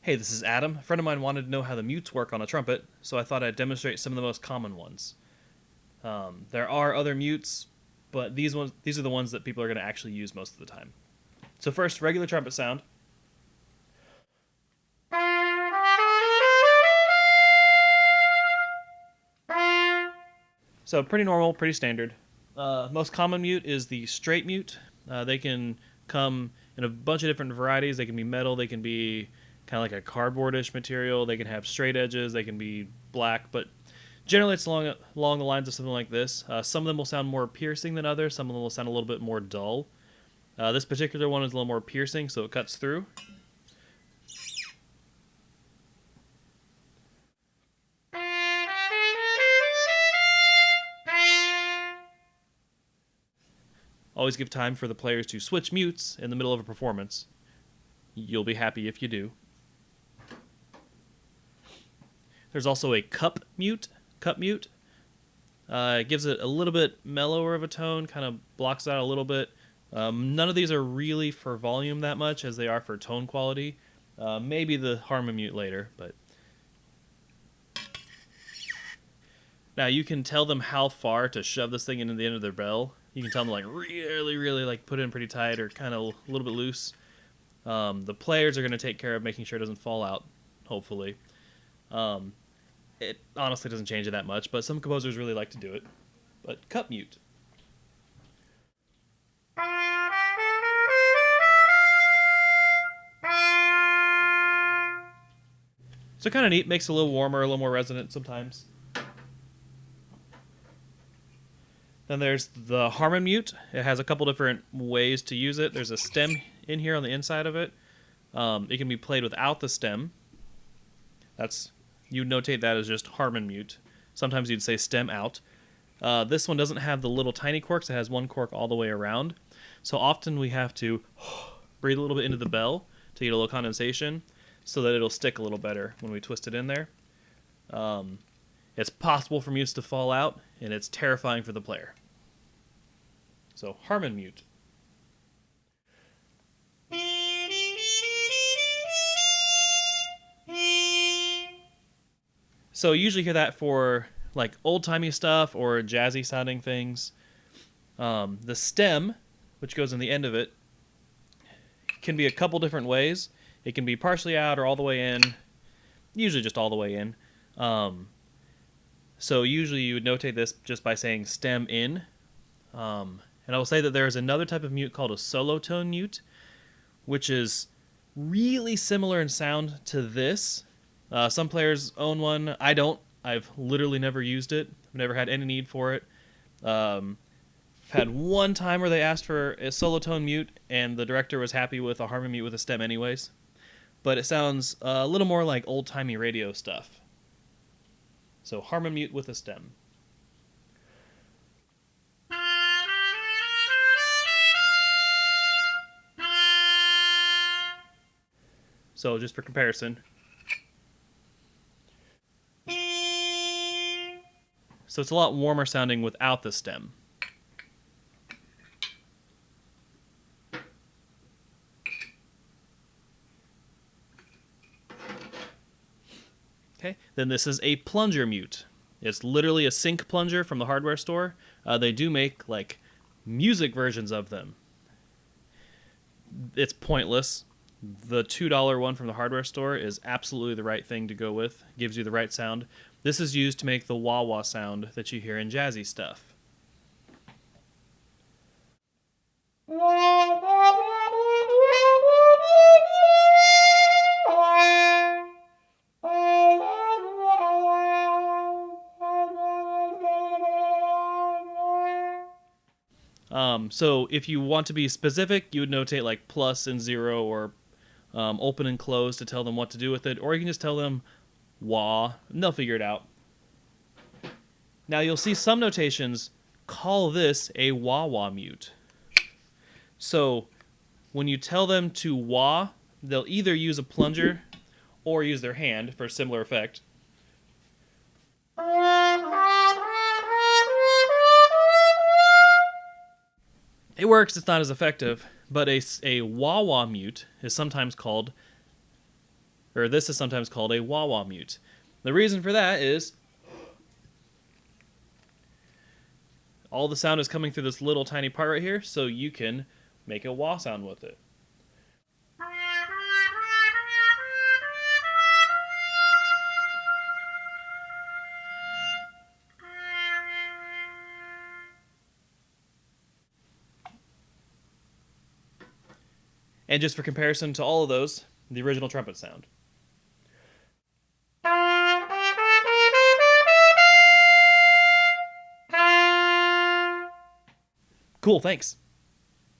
Hey, this is Adam. A friend of mine wanted to know how the mutes work on a trumpet, so I thought I'd demonstrate some of the most common ones. There are other mutes, but these are the ones that people are going to actually use most of the time. So first, regular trumpet sound. So pretty normal, pretty standard. Most common mute is the straight mute. They can come in a bunch of different varieties. They can be metal, they can be kind of like a cardboardish material, they can have straight edges, they can be black, but generally it's along the lines of something like this. Some of them will sound more piercing than others, some of them will sound a little bit more dull. This particular one is a little more piercing, so it cuts through. Always give time for the players to switch mutes in the middle of a performance. You'll be happy if you do. There's also a cup mute. It gives it a little bit mellower of a tone, kind of blocks out a little bit. None of these are really for volume that much as they are for tone quality. Maybe the Harmon Mute later, but... Now you can tell them how far to shove this thing into the end of their bell. You can tell them like really like put it in pretty tight or kind of a little bit loose. The players are going to take care of making sure it doesn't fall out, hopefully. It honestly doesn't change it that much, but some composers really like to do it. But cup mute. So kind of neat, makes it a little warmer, a little more resonant sometimes. Then there's the Harmon Mute. It has a couple different ways to use it. There's a stem in here on the inside of it. It can be played without the stem. You'd notate that as just Harmon Mute. Sometimes you'd say stem out. This one doesn't have the little tiny corks. It has one cork all the way around. So often we have to breathe a little bit into the bell to get a little condensation so that it'll stick a little better when we twist it in there. It's possible for mutes to fall out, and it's terrifying for the player. So, Harmon Mute. So you usually hear that for like old-timey stuff or jazzy sounding things. The stem, which goes in the end of it, can be a couple different ways. It can be partially out or all the way in, usually just all the way in. So usually you would notate this just by saying stem in. And I will say that there is another type of mute called a solo tone mute, which is really similar in sound to this. Some players own one. I don't. I've literally never used it. I've never had any need for it. I've had one time where they asked for a solo tone mute, and the director was happy with a Harmon Mute with a stem anyways. But it sounds a little more like old-timey radio stuff. So Harmon Mute with a stem. So just for comparison. So it's a lot warmer sounding without the stem. Okay, then this is a plunger mute. It's literally a sync plunger from the hardware store. They do make like music versions of them. It's pointless. The $2 one from the hardware store is absolutely the right thing to go with. Gives you the right sound. This is used to make the wah-wah sound that you hear in jazzy stuff. So if you want to be specific, you would notate like plus and zero or open and close to tell them what to do with it, or you can just tell them wah, and they'll figure it out. Now you'll see some notations call this a wah-wah mute. So when you tell them to wah, they'll either use a plunger or use their hand for a similar effect. It works, it's not as effective, but a wah-wah mute is sometimes called or this is sometimes called a wah-wah mute. The reason for that is all the sound is coming through this little tiny part right here, so you can make a wah sound with it. And just for comparison to all of those, the original trumpet sound. Cool, thanks.